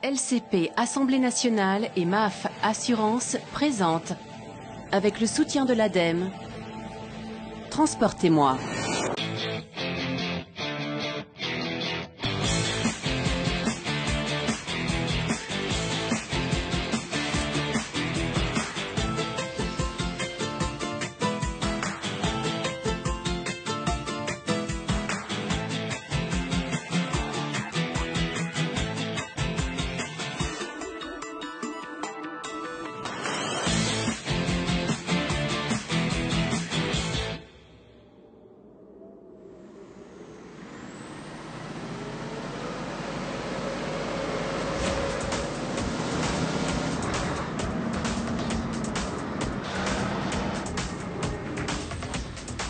LCP Assemblée nationale et MAF Assurance présentent, avec le soutien de l'ADEME, Transportez-moi.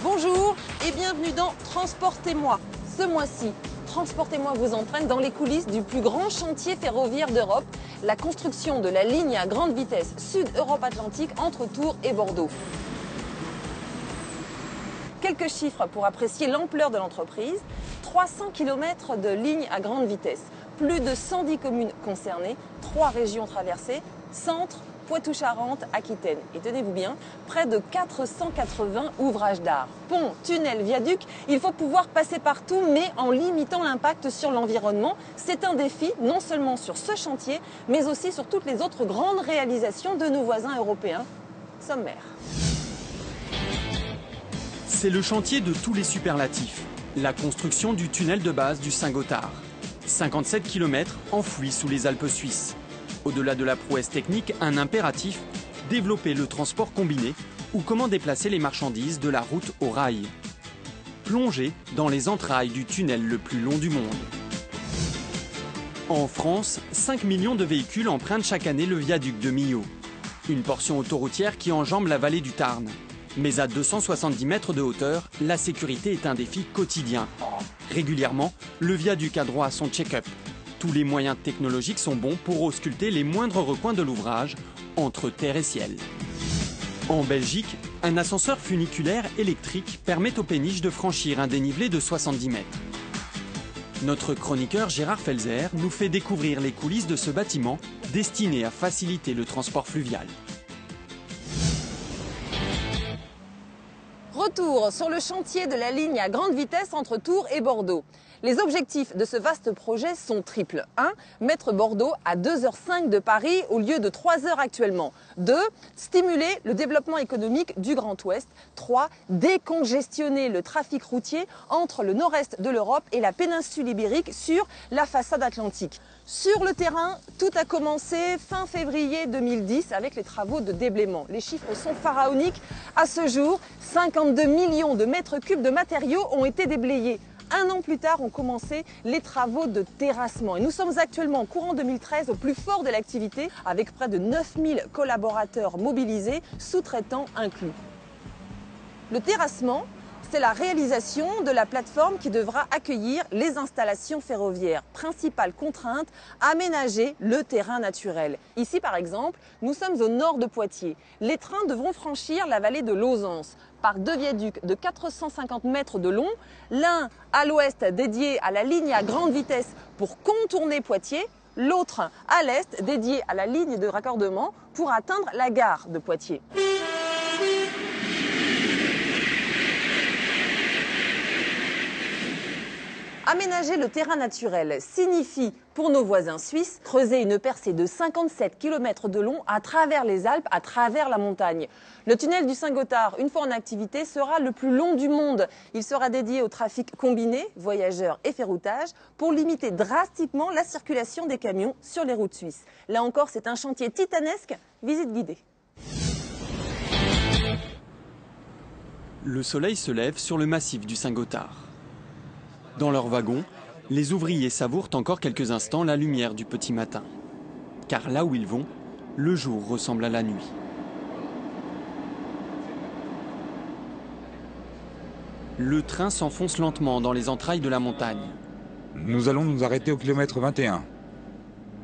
Bonjour et bienvenue dans Transportez-moi. Ce mois-ci, Transportez-moi vous entraîne dans les coulisses du plus grand chantier ferroviaire d'Europe, la construction de la ligne à grande vitesse Sud-Europe-Atlantique entre Tours et Bordeaux. Quelques chiffres pour apprécier l'ampleur de l'entreprise. 300 km de ligne à grande vitesse, plus de 110 communes concernées, 3 régions traversées, centre, Poitou-Charentes, Aquitaine. Et tenez-vous bien, près de 480 ouvrages d'art. Ponts, tunnels, viaducs, il faut pouvoir passer partout, mais en limitant l'impact sur l'environnement. C'est un défi, non seulement sur ce chantier, mais aussi sur toutes les autres grandes réalisations de nos voisins européens. Sommaire. C'est le chantier de tous les superlatifs, la construction du tunnel de base du Saint-Gothard. 57 km enfouis sous les Alpes suisses. Au-delà de la prouesse technique, un impératif, développer le transport combiné ou comment déplacer les marchandises de la route au rail. Plonger dans les entrailles du tunnel le plus long du monde. En France, 5 millions de véhicules empruntent chaque année le viaduc de Millau, une portion autoroutière qui enjambe la vallée du Tarn. Mais à 270 mètres de hauteur, la sécurité est un défi quotidien. Régulièrement, le viaduc a droit à son check-up. Tous les moyens technologiques sont bons pour ausculter les moindres recoins de l'ouvrage, entre terre et ciel. En Belgique, un ascenseur funiculaire électrique permet aux péniches de franchir un dénivelé de 70 mètres. Notre chroniqueur Gérard Felzer nous fait découvrir les coulisses de ce bâtiment destiné à faciliter le transport fluvial. Retour sur le chantier de la ligne à grande vitesse entre Tours et Bordeaux. Les objectifs de ce vaste projet sont triples. 1. Mettre Bordeaux à 2h05 de Paris au lieu de 3h actuellement. 2. Stimuler le développement économique du Grand Ouest. 3. Décongestionner le trafic routier entre le nord-est de l'Europe et la péninsule ibérique sur la façade atlantique. Sur le terrain, tout a commencé fin février 2010 avec les travaux de déblaiement. Les chiffres sont pharaoniques. À ce jour, 52 millions de mètres cubes de matériaux ont été déblayés. Un an plus tard ont commencé les travaux de terrassement. Et nous sommes actuellement en courant 2013 au plus fort de l'activité avec près de 9000 collaborateurs mobilisés, sous-traitants inclus. Le terrassement, c'est la réalisation de la plateforme qui devra accueillir les installations ferroviaires. Principale contrainte, aménager le terrain naturel. Ici, par exemple, nous sommes au nord de Poitiers. Les trains devront franchir la vallée de Lauzance par 2 viaducs de 450 mètres de long, l'un à l'ouest dédié à la ligne à grande vitesse pour contourner Poitiers, l'autre à l'est dédié à la ligne de raccordement pour atteindre la gare de Poitiers. Aménager le terrain naturel signifie, pour nos voisins suisses, creuser une percée de 57 km de long à travers les Alpes, à travers la montagne. Le tunnel du Saint-Gothard, une fois en activité, sera le plus long du monde. Il sera dédié au trafic combiné, voyageurs et ferroutage, pour limiter drastiquement la circulation des camions sur les routes suisses. Là encore, c'est un chantier titanesque. Visite guidée. Le soleil se lève sur le massif du Saint-Gothard. Dans leur wagon, les ouvriers savourent encore quelques instants la lumière du petit matin. Car là où ils vont, le jour ressemble à la nuit. Le train s'enfonce lentement dans les entrailles de la montagne. Nous allons nous arrêter au kilomètre 21.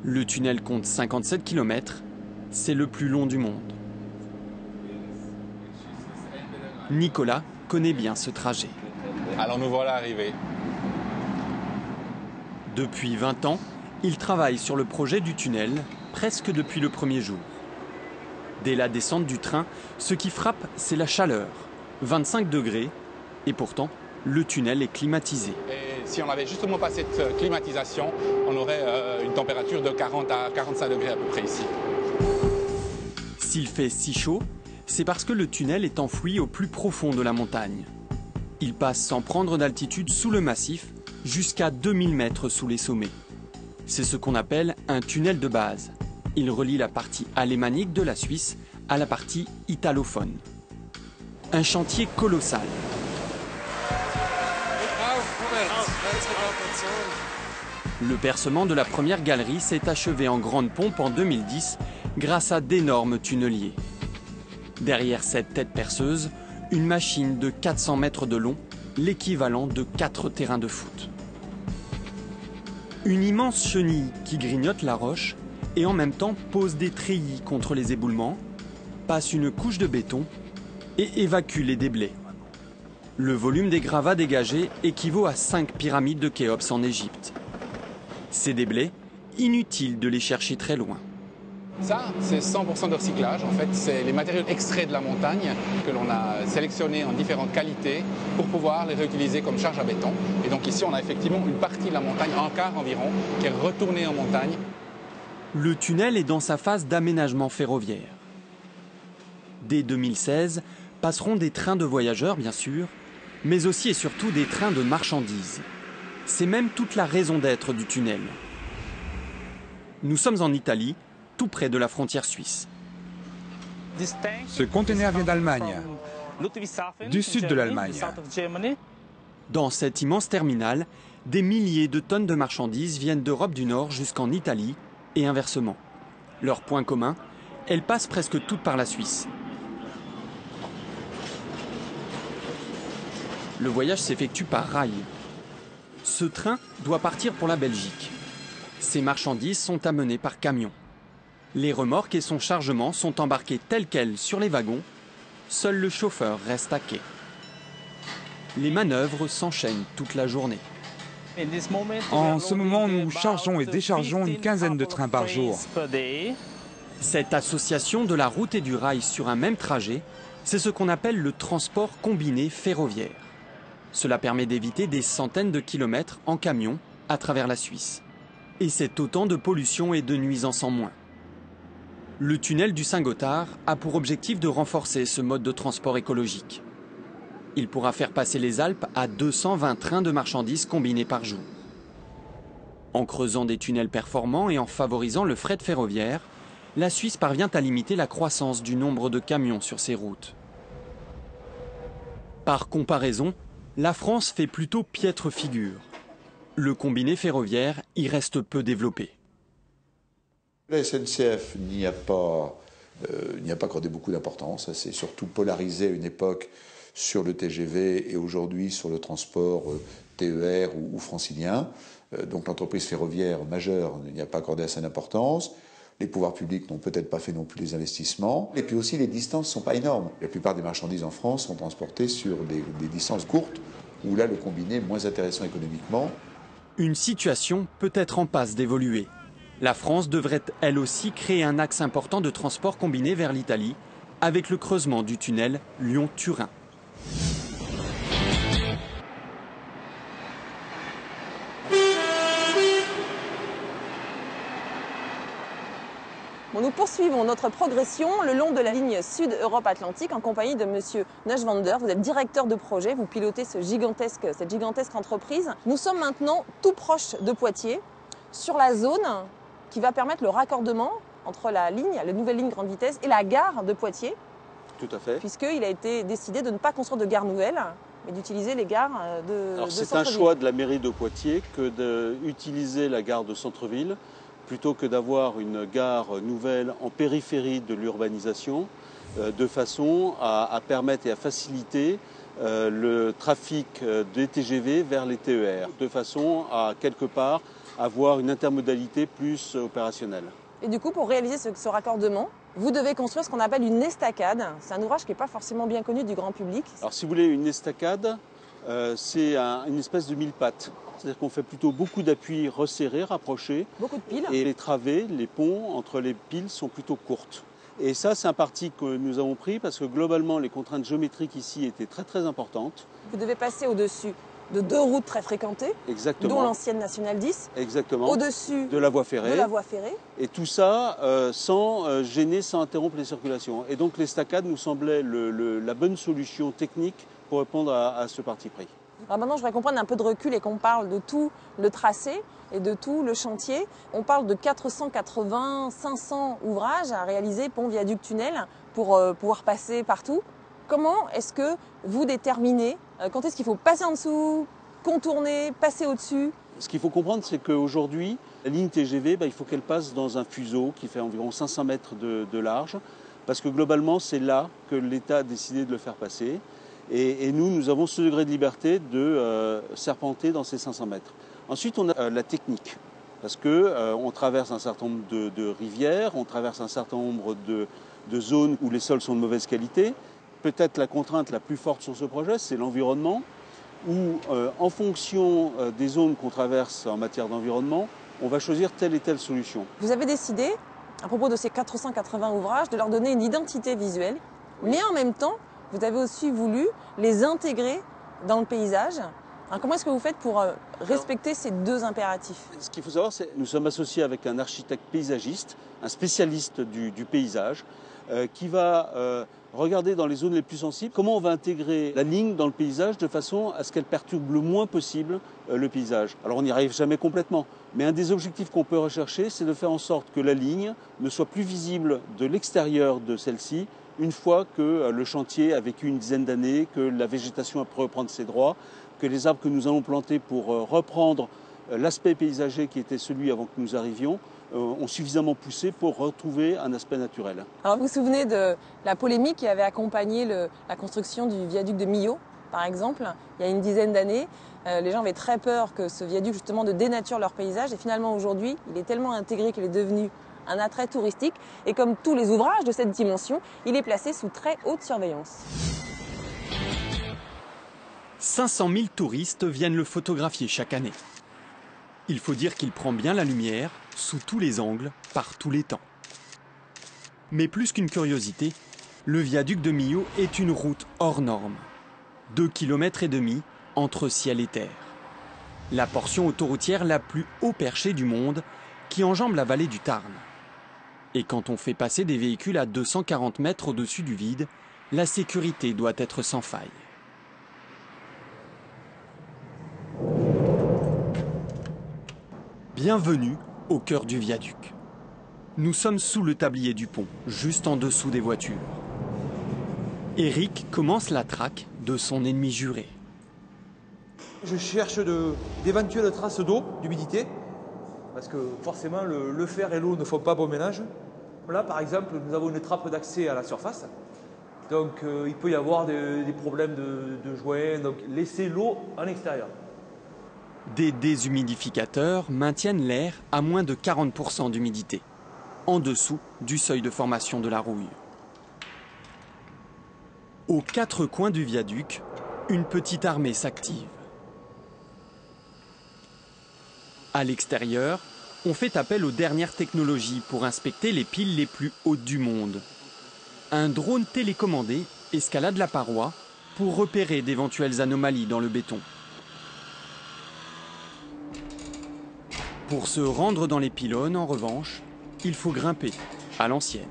Le tunnel compte 57 km, c'est le plus long du monde. Nicolas connaît bien ce trajet. Alors nous voilà arrivés. Depuis 20 ans, Ils travaillent sur le projet du tunnel presque depuis le premier jour. Dès la descente du train, ce qui frappe, c'est la chaleur. 25 degrés, et pourtant, le tunnel est climatisé. Et si on n'avait justement pas cette climatisation, on aurait une température de 40 à 45 degrés à peu près ici. S'il fait si chaud, c'est parce que le tunnel est enfoui au plus profond de la montagne. Il passe sans prendre d'altitude sous le massif, jusqu'à 2000 mètres sous les sommets. C'est ce qu'on appelle un tunnel de base. Il relie la partie alémanique de la Suisse à la partie italophone. Un chantier colossal. Le percement de la première galerie s'est achevé en grande pompe en 2010 grâce à d'énormes tunneliers. Derrière cette tête perceuse, une machine de 400 mètres de long, l'équivalent de 4 terrains de foot. Une immense chenille qui grignote la roche et en même temps pose des treillis contre les éboulements, passe une couche de béton et évacue les déblais. Le volume des gravats dégagés équivaut à 5 pyramides de Khéops en Égypte. Ces déblais, inutile de les chercher très loin. Ça, c'est 100% de recyclage. En fait, c'est les matériaux extraits de la montagne que l'on a sélectionnés en différentes qualités pour pouvoir les réutiliser comme charge à béton. Et donc ici, on a effectivement une partie de la montagne, un quart environ, qui est retournée en montagne. Le tunnel est dans sa phase d'aménagement ferroviaire. Dès 2016, passeront des trains de voyageurs, bien sûr, mais aussi et surtout des trains de marchandises. C'est même toute la raison d'être du tunnel. Nous sommes en Italie, tout près de la frontière suisse. Ce conteneur vient d'Allemagne, du sud de l'Allemagne. Dans cet immense terminal, des milliers de tonnes de marchandises viennent d'Europe du Nord jusqu'en Italie et inversement. Leur point commun, elles passent presque toutes par la Suisse. Le voyage s'effectue par rail. Ce train doit partir pour la Belgique. Ces marchandises sont amenées par camion. Les remorques et son chargement sont embarqués tels quels sur les wagons. Seul le chauffeur reste à quai. Les manœuvres s'enchaînent toute la journée. En ce moment, nous chargeons et déchargeons une quinzaine de trains par jour. Cette association de la route et du rail sur un même trajet, c'est ce qu'on appelle le transport combiné ferroviaire. Cela permet d'éviter des centaines de kilomètres en camion à travers la Suisse. Et c'est autant de pollution et de nuisances en moins. Le tunnel du Saint-Gothard a pour objectif de renforcer ce mode de transport écologique. Il pourra faire passer les Alpes à 220 trains de marchandises combinés par jour. En creusant des tunnels performants et en favorisant le fret ferroviaire, la Suisse parvient à limiter la croissance du nombre de camions sur ses routes. Par comparaison, la France fait plutôt piètre figure. Le combiné ferroviaire y reste peu développé. La SNCF n'y a pas accordé beaucoup d'importance. Ça s'est surtout polarisé à une époque sur le TGV et aujourd'hui sur le transport TER ou francilien. Donc l'entreprise ferroviaire majeure n'y a pas accordé assez d'importance. Les pouvoirs publics n'ont peut-être pas fait non plus les investissements. Et puis aussi, les distances ne sont pas énormes. La plupart des marchandises en France sont transportées sur des distances courtes, où là, le combiné est moins intéressant économiquement. Une situation peut être en passe d'évoluer. La France devrait elle aussi créer un axe important de transport combiné vers l'Italie, avec le creusement du tunnel Lyon-Turin. Bon, nous poursuivons notre progression le long de la ligne Sud-Europe-Atlantique en compagnie de Monsieur Neuschwander. Vous êtes directeur de projet, vous pilotez cette gigantesque entreprise. Nous sommes maintenant tout proche de Poitiers, sur la zone qui va permettre le raccordement entre la nouvelle ligne grande vitesse et la gare de Poitiers. Tout à fait. Puisqu'il a été décidé de ne pas construire de gare nouvelle, mais d'utiliser les gares de Alors c'est centre-ville. un choix de la mairie de Poitiers que d'utiliser la gare de centre-ville plutôt que d'avoir une gare nouvelle en périphérie de l'urbanisation, de façon à permettre et à faciliter le trafic des TGV vers les TER, de façon à quelque part avoir une intermodalité plus opérationnelle. Et du coup, pour réaliser ce raccordement, vous devez construire ce qu'on appelle une estacade. C'est un ouvrage qui n'est pas forcément bien connu du grand public. Alors si vous voulez, une estacade, c'est une espèce de mille-pattes. c'est-à-dire qu'on fait plutôt beaucoup d'appuis resserrés, rapprochés. Beaucoup de piles. Et les travées, les ponts entre les piles sont plutôt courtes. Et ça, c'est un parti que nous avons pris parce que globalement, les contraintes géométriques ici étaient très très importantes. Vous devez passer au-dessus de 2 routes très fréquentées, Exactement. dont l'ancienne Nationale 10. Exactement. Au-dessus de la voie ferrée. De la voie ferrée. Et tout ça sans gêner, sans interrompre les circulations. Et donc l'estacade nous semblait la bonne solution technique pour répondre à ce parti pris. Alors maintenant, je voudrais qu'on prenne un peu de recul et qu'on parle de tout le tracé et de tout le chantier. On parle de 480-500 ouvrages à réaliser, pont, viaduc, tunnel, pour pouvoir passer partout. Comment est-ce que vous déterminez quand est-ce qu'il faut passer en dessous, contourner, passer au-dessus? Ce qu'il faut comprendre, c'est qu'aujourd'hui, la ligne TGV, il faut qu'elle passe dans un fuseau qui fait environ 500 mètres de large, parce que globalement, c'est là que l'État a décidé de le faire passer. Et nous avons ce degré de liberté de serpenter dans ces 500 mètres. Ensuite, on a la technique, parce qu'on traverse un certain nombre de rivières, on traverse un certain nombre de zones où les sols sont de mauvaise qualité. Peut-être la contrainte la plus forte sur ce projet, c'est l'environnement, où en fonction des zones qu'on traverse en matière d'environnement, on va choisir telle et telle solution. Vous avez décidé, à propos de ces 480 ouvrages, de leur donner une identité visuelle, mais en même temps, vous avez aussi voulu les intégrer dans le paysage. Alors comment est-ce que vous faites pour respecter ces deux impératifs? Ce qu'il faut savoir, c'est que nous sommes associés avec un architecte paysagiste, un spécialiste du paysage, qui va regarder dans les zones les plus sensibles comment on va intégrer la ligne dans le paysage de façon à ce qu'elle perturbe le moins possible le paysage. Alors on n'y arrive jamais complètement, mais un des objectifs qu'on peut rechercher, c'est de faire en sorte que la ligne ne soit plus visible de l'extérieur de celle-ci une fois que le chantier a vécu une dizaine d'années, que la végétation a pu reprendre ses droits, que les arbres que nous allons planter pour reprendre l'aspect paysager qui était celui avant que nous arrivions, ont suffisamment poussé pour retrouver un aspect naturel. Alors vous vous souvenez de la polémique qui avait accompagné la construction du viaduc de Millau, par exemple, il y a une dizaine d'années. Les gens avaient très peur que ce viaduc justement de dénature leur paysage et finalement aujourd'hui, il est tellement intégré qu'il est devenu un attrait touristique et comme tous les ouvrages de cette dimension, il est placé sous très haute surveillance. 500 000 touristes viennent le photographier chaque année. Il faut dire qu'il prend bien la lumière, sous tous les angles, par tous les temps. Mais plus qu'une curiosité, le viaduc de Millau est une route hors norme. 2,5 km entre ciel et terre. La portion autoroutière la plus haut perchée du monde qui enjambe la vallée du Tarn. Et quand on fait passer des véhicules à 240 mètres au-dessus du vide, la sécurité doit être sans faille. Bienvenue au cœur du viaduc. Nous sommes sous le tablier du pont, juste en dessous des voitures. Eric commence la traque de son ennemi juré. Je cherche d'éventuelles traces d'eau, d'humidité, parce que forcément le fer et l'eau ne font pas bon ménage. Là par exemple, nous avons une trappe d'accès à la surface, donc il peut y avoir des problèmes de joints, donc laissez l'eau en extérieur. Des déshumidificateurs maintiennent l'air à moins de 40% d'humidité, en dessous du seuil de formation de la rouille. Aux 4 coins du viaduc, une petite armée s'active. À l'extérieur, on fait appel aux dernières technologies pour inspecter les piles les plus hautes du monde. Un drone télécommandé escalade la paroi pour repérer d'éventuelles anomalies dans le béton. Pour se rendre dans les pylônes, en revanche, il faut grimper, à l'ancienne.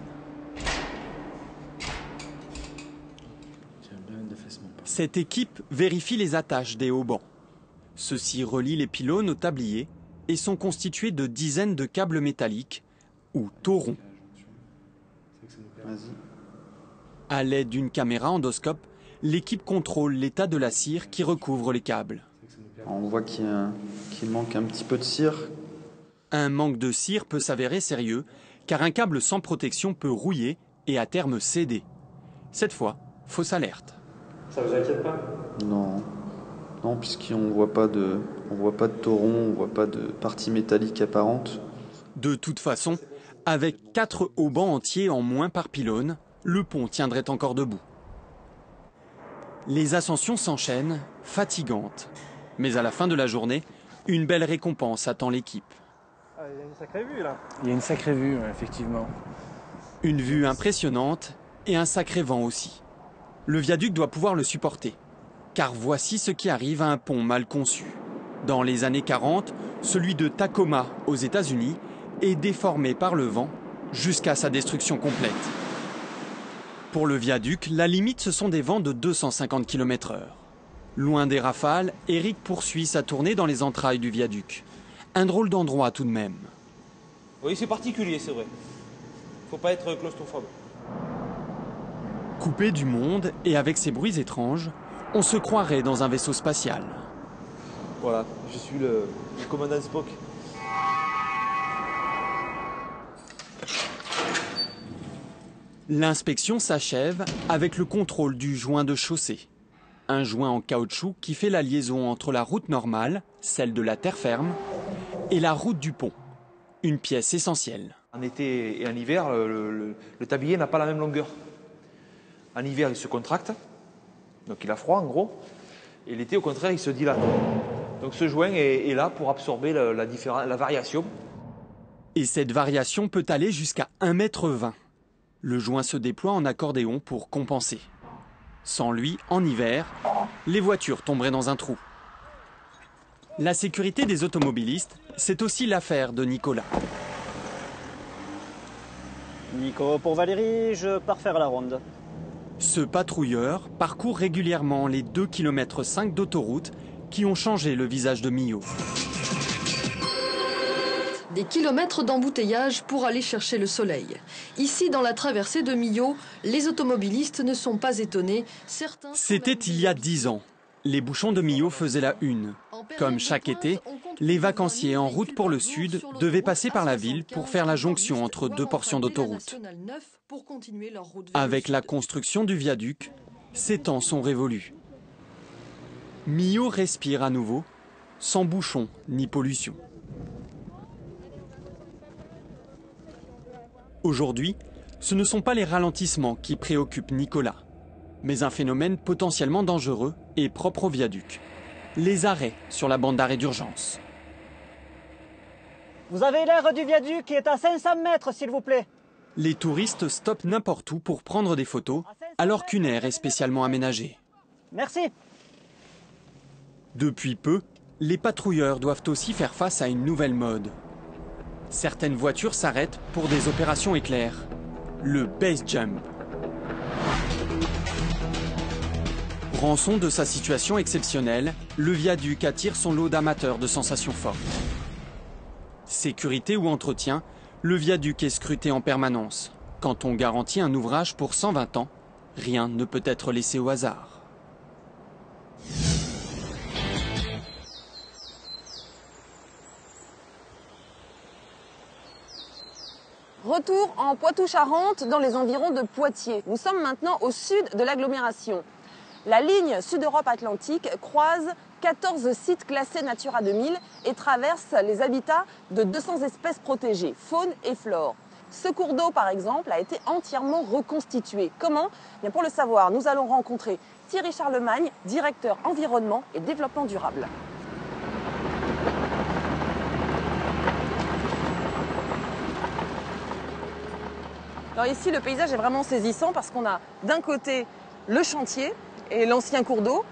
Cette équipe vérifie les attaches des haubans. Ceux-ci relient les pylônes au tablier et sont constitués de dizaines de câbles métalliques, ou taurons. À l'aide d'une caméra endoscope, l'équipe contrôle l'état de la cire qui recouvre les câbles. On voit qu'il manque un petit peu de cire. Un manque de cire peut s'avérer sérieux, car un câble sans protection peut rouiller et à terme céder. Cette fois, fausse alerte. Ça vous inquiète pas? Non. Non, puisqu'on ne voit pas de tauron, on ne voit pas de partie métallique apparente. De toute façon, avec 4 haubans entiers en moins par pylône, le pont tiendrait encore debout. Les ascensions s'enchaînent, fatigantes. Mais à la fin de la journée, Une belle récompense attend l'équipe. Ah, il y a une sacrée vue là. Il y a une sacrée vue, effectivement. Une vue impressionnante et un sacré vent aussi. Le viaduc doit pouvoir le supporter. Car voici ce qui arrive à un pont mal conçu. Dans les années 40, celui de Tacoma aux États-Unis est déformé par le vent jusqu'à sa destruction complète. Pour le viaduc, la limite ce sont des vents de 250 km/h. Loin des rafales, Eric poursuit sa tournée dans les entrailles du viaduc. Un drôle d'endroit tout de même. Oui, c'est particulier, c'est vrai. Faut pas être claustrophobe. Coupé du monde et avec ses bruits étranges, on se croirait dans un vaisseau spatial. Voilà, je suis le commandant Spock. L'inspection s'achève avec le contrôle du joint de chaussée. Un joint en caoutchouc qui fait la liaison entre la route normale, celle de la terre ferme, et la route du pont. Une pièce essentielle. En été et en hiver, le tablier n'a pas la même longueur. En hiver, il se contracte, donc il a froid en gros, et l'été, au contraire, il se dilate. Donc ce joint est là pour absorber la variation. Et cette variation peut aller jusqu'à 1,20 m. Le joint se déploie en accordéon pour compenser. Sans lui, en hiver, les voitures tomberaient dans un trou. La sécurité des automobilistes, c'est aussi l'affaire de Nicolas. Nico, pour Valérie, je pars faire la ronde. Ce patrouilleur parcourt régulièrement les 2,5 km d'autoroute qui ont changé le visage de Millau. Des kilomètres d'embouteillage pour aller chercher le soleil. Ici, dans la traversée de Millau, les automobilistes ne sont pas étonnés. C'était il y a 10 ans. Les bouchons de Millau faisaient la une. Comme chaque été, les vacanciers en route pour le sud devaient passer par la ville pour faire la jonction entre deux portions d'autoroute. Avec la construction du viaduc, ces temps sont révolus. Millau respire à nouveau, sans bouchons ni pollution. Aujourd'hui, ce ne sont pas les ralentissements qui préoccupent Nicolas, mais un phénomène potentiellement dangereux et propre au viaduc. Les arrêts sur la bande d'arrêt d'urgence. Vous avez l'aire du viaduc qui est à 500 mètres, s'il vous plaît. Les touristes stoppent n'importe où pour prendre des photos, alors qu'une aire est spécialement aménagée. Merci. Depuis peu, les patrouilleurs doivent aussi faire face à une nouvelle mode. Certaines voitures s'arrêtent pour des opérations éclairs. Le base jump. Rançon de sa situation exceptionnelle, le viaduc attire son lot d'amateurs de sensations fortes. Sécurité ou entretien, le viaduc est scruté en permanence. Quand on garantit un ouvrage pour 120 ans, rien ne peut être laissé au hasard. Retour en Poitou-Charentes, dans les environs de Poitiers. Nous sommes maintenant au sud de l'agglomération. La ligne Sud-Europe-Atlantique croise 14 sites classés Natura 2000 et traverse les habitats de 200 espèces protégées, faune et flore. Ce cours d'eau, par exemple, a été entièrement reconstitué. Comment ? Bien, pour le savoir, nous allons rencontrer Thierry Charlemagne, directeur environnement et développement durable. Alors ici, le paysage est vraiment saisissant parce qu'on a d'un côté le chantier et l'ancien cours d'eau,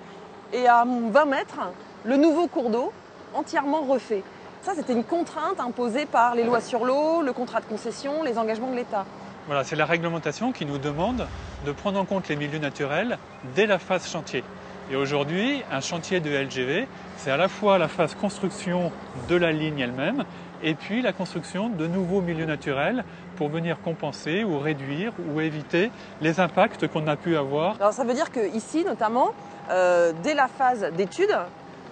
et à 20 mètres, le nouveau cours d'eau entièrement refait. Ça, c'était une contrainte imposée par les lois sur l'eau, le contrat de concession, les engagements de l'État. Voilà, c'est la réglementation qui nous demande de prendre en compte les milieux naturels dès la phase chantier. Et aujourd'hui, un chantier de LGV, c'est à la fois la phase construction de la ligne elle-même et puis la construction de nouveaux milieux naturels pour venir compenser ou réduire ou éviter les impacts qu'on a pu avoir. Alors ça veut dire qu'ici, notamment, dès la phase d'étude,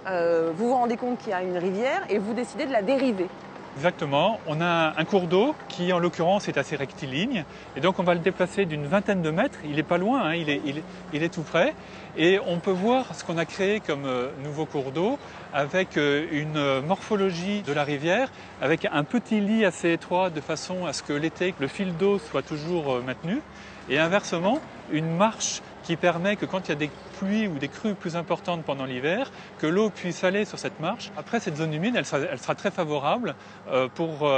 vous vous rendez compte qu'il y a une rivière et vous décidez de la dériver. Exactement. On a un cours d'eau qui, en l'occurrence, est assez rectiligne. Et donc, on va le déplacer d'une vingtaine de mètres. Il n'est pas loin, hein, il est tout près. Et on peut voir ce qu'on a créé comme nouveau cours d'eau avec une morphologie de la rivière, avec un petit lit assez étroit de façon à ce que l'été, le fil d'eau soit toujours maintenu. Et inversement, une marche qui permet que quand il y a des pluies ou des crues plus importantes pendant l'hiver, que l'eau puisse aller sur cette marche. Après, cette zone humide, elle sera très favorable pour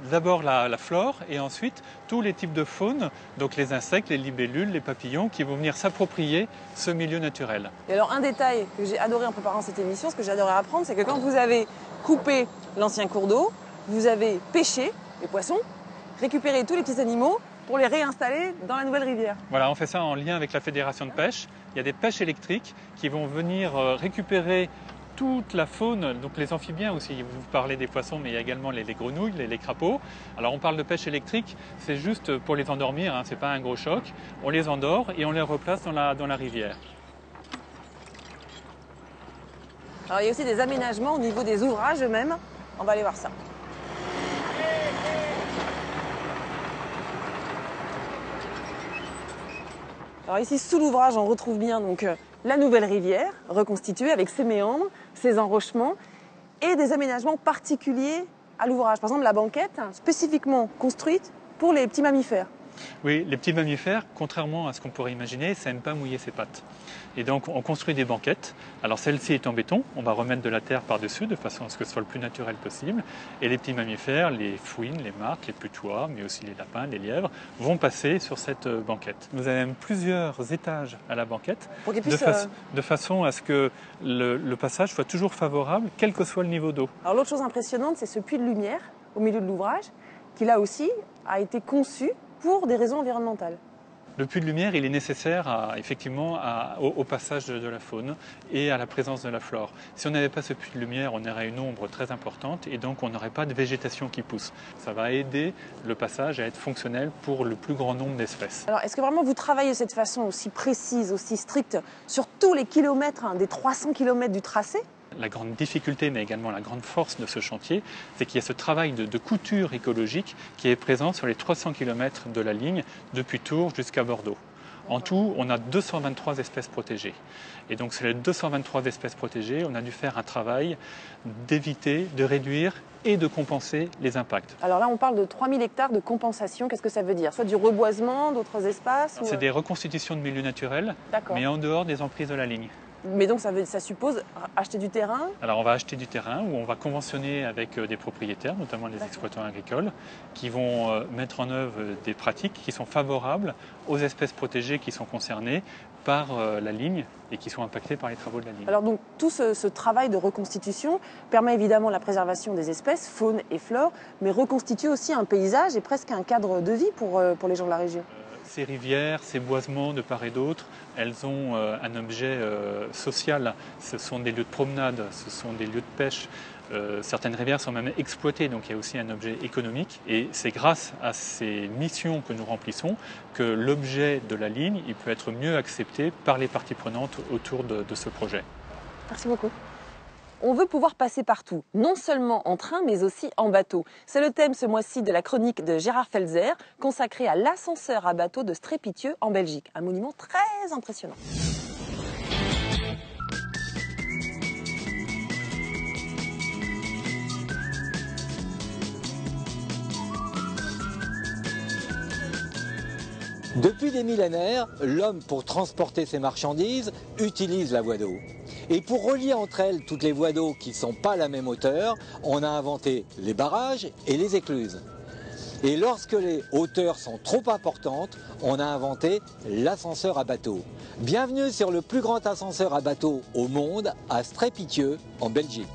d'abord la flore et ensuite tous les types de faune, donc les insectes, les libellules, les papillons, qui vont venir s'approprier ce milieu naturel. Et alors un détail que j'ai adoré en préparant cette émission, ce que j'adorais apprendre, c'est que quand vous avez coupé l'ancien cours d'eau, vous avez pêché les poissons, récupéré tous les petits animaux pour les réinstaller dans la nouvelle rivière. Voilà, on fait ça en lien avec la Fédération de pêche. Il y a des pêches électriques qui vont venir récupérer toute la faune, donc les amphibiens aussi, vous parlez des poissons, mais il y a également les grenouilles, les crapauds. Alors on parle de pêche électrique, c'est juste pour les endormir, hein, c'est pas un gros choc. On les endort et on les replace dans la rivière. Alors il y a aussi des aménagements au niveau des ouvrages eux-mêmes. On va aller voir ça. Alors ici, sous l'ouvrage, on retrouve bien donc la nouvelle rivière reconstituée avec ses méandres, ses enrochements et des aménagements particuliers à l'ouvrage. Par exemple, la banquette spécifiquement construite pour les petits mammifères. Oui, les petits mammifères, contrairement à ce qu'on pourrait imaginer, ça n'aime pas mouiller ses pattes. Et donc on construit des banquettes. Alors celle-ci est en béton, on va remettre de la terre par-dessus de façon à ce que ce soit le plus naturel possible. Et les petits mammifères, les fouines, les martres, les putois, mais aussi les lapins, les lièvres, vont passer sur cette banquette. Nous avons plusieurs étages à la banquette, de façon à ce que le passage soit toujours favorable, quel que soit le niveau d'eau. Alors l'autre chose impressionnante, c'est ce puits de lumière au milieu de l'ouvrage, qui là aussi a été conçu pour des raisons environnementales. Le puits de lumière, il est nécessaire effectivement au passage de la faune et à la présence de la flore. Si on n'avait pas ce puits de lumière, on aurait une ombre très importante et donc on n'aurait pas de végétation qui pousse. Ça va aider le passage à être fonctionnel pour le plus grand nombre d'espèces. Alors, est-ce que vraiment vous travaillez de cette façon aussi précise, aussi stricte, sur tous les kilomètres, des 300 kilomètres du tracé ? La grande difficulté, mais également la grande force de ce chantier, c'est qu'il y a ce travail de couture écologique qui est présent sur les 300 km de la ligne, depuis Tours jusqu'à Bordeaux. En tout, on a 223 espèces protégées. Et donc, sur les 223 espèces protégées, on a dû faire un travail d'éviter, de réduire et de compenser les impacts. Alors là, on parle de 3000 hectares de compensation. Qu'est-ce que ça veut dire? Soit du reboisement, d'autres espaces? C'est des reconstitutions de milieux naturels, mais en dehors des emprises de la ligne. Mais donc ça suppose acheter du terrain? Alors on va acheter du terrain où on va conventionner avec des propriétaires, notamment les exploitants agricoles, qui vont mettre en œuvre des pratiques qui sont favorables aux espèces protégées qui sont concernées par la ligne et qui sont impactées par les travaux de la ligne. Alors donc tout ce travail de reconstitution permet évidemment la préservation des espèces, faune et flore, mais reconstitue aussi un paysage et presque un cadre de vie pour les gens de la région. Ces rivières, ces boisements de part et d'autre, elles ont un objet social. Ce sont des lieux de promenade, ce sont des lieux de pêche. Certaines rivières sont même exploitées, donc il y a aussi un objet économique. Et c'est grâce à ces missions que nous remplissons que l'objet de la ligne il peut être mieux accepté par les parties prenantes autour de ce projet. Merci beaucoup. On veut pouvoir passer partout, non seulement en train, mais aussi en bateau. C'est le thème ce mois-ci de la chronique de Gérard Felzer, consacrée à l'ascenseur à bateau de Strépitieux en Belgique. Un monument très impressionnant. Depuis des millénaires, l'homme, pour transporter ses marchandises, utilise la voie d'eau. Et pour relier entre elles toutes les voies d'eau qui ne sont pas à la même hauteur, on a inventé les barrages et les écluses. Et lorsque les hauteurs sont trop importantes, on a inventé l'ascenseur à bateau. Bienvenue sur le plus grand ascenseur à bateau au monde, à Strépitieux, en Belgique.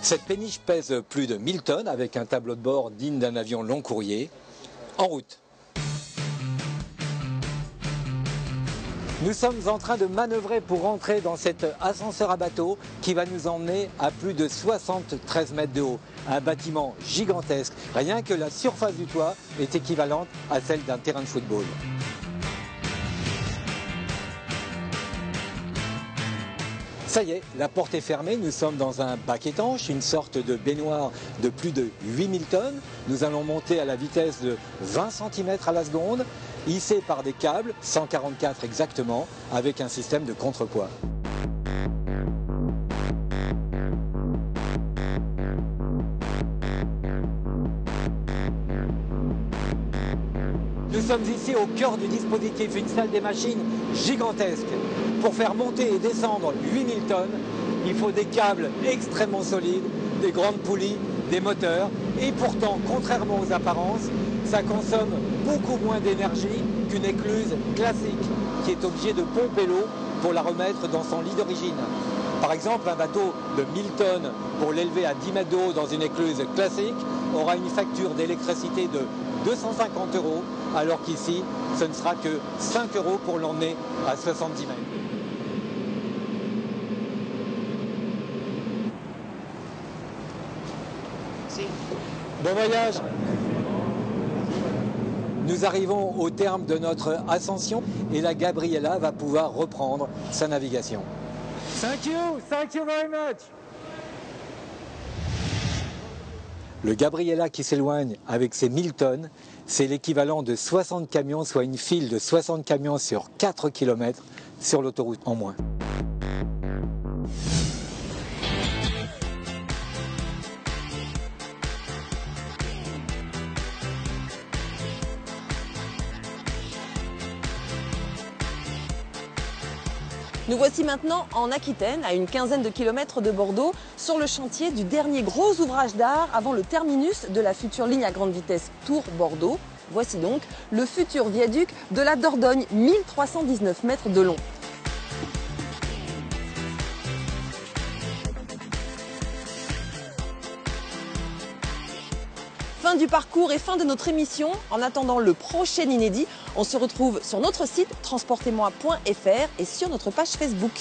Cette péniche pèse plus de 1000 tonnes avec un tableau de bord digne d'un avion long courrier. En route. Nous sommes en train de manœuvrer pour rentrer dans cet ascenseur à bateau qui va nous emmener à plus de 73 mètres de haut. Un bâtiment gigantesque. Rien que la surface du toit est équivalente à celle d'un terrain de football. Ça y est, la porte est fermée, nous sommes dans un bac étanche, une sorte de baignoire de plus de 8000 tonnes. Nous allons monter à la vitesse de 20 cm à la seconde, hissés par des câbles, 144 exactement, avec un système de contrepoids. Nous sommes ici au cœur du dispositif, une salle des machines gigantesque. Pour faire monter et descendre 8000 tonnes, il faut des câbles extrêmement solides, des grandes poulies, des moteurs. Et pourtant, contrairement aux apparences, ça consomme beaucoup moins d'énergie qu'une écluse classique qui est obligée de pomper l'eau pour la remettre dans son lit d'origine. Par exemple, un bateau de 1000 tonnes pour l'élever à 10 mètres de haut dans une écluse classique aura une facture d'électricité de 250 €, alors qu'ici, ce ne sera que 5 € pour l'emmener à 70 mètres. Bon voyage! Nous arrivons au terme de notre ascension et la Gabriella va pouvoir reprendre sa navigation. Thank you very much. Le Gabriella qui s'éloigne avec ses 1000 tonnes, c'est l'équivalent de 60 camions, soit une file de 60 camions sur 4 km sur l'autoroute en moins. Nous voici maintenant en Aquitaine, à une quinzaine de kilomètres de Bordeaux, sur le chantier du dernier gros ouvrage d'art avant le terminus de la future ligne à grande vitesse Tours-Bordeaux. Voici donc le futur viaduc de la Dordogne, 1319 mètres de long. Fin du parcours et fin de notre émission. En attendant le prochain inédit, on se retrouve sur notre site transportez-moi.fr et sur notre page Facebook.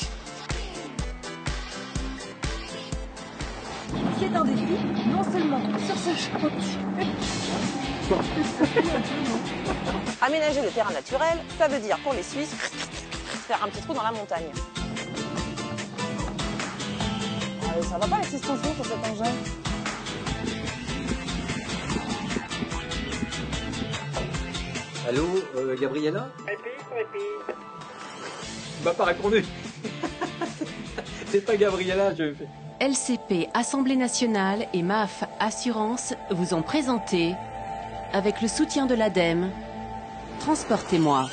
C'est un défi, non seulement sur ce chantier. Aménager le terrain naturel, ça veut dire pour les Suisses, faire un petit trou dans la montagne. Ça va pas la suspension sur cet engin? Allô, Gabriella? Répète. M'a pas répondu. C'est pas Gabriella, je fais. LCP Assemblée nationale et MAF Assurance vous ont présenté, avec le soutien de l'ADEME, Transportez-moi.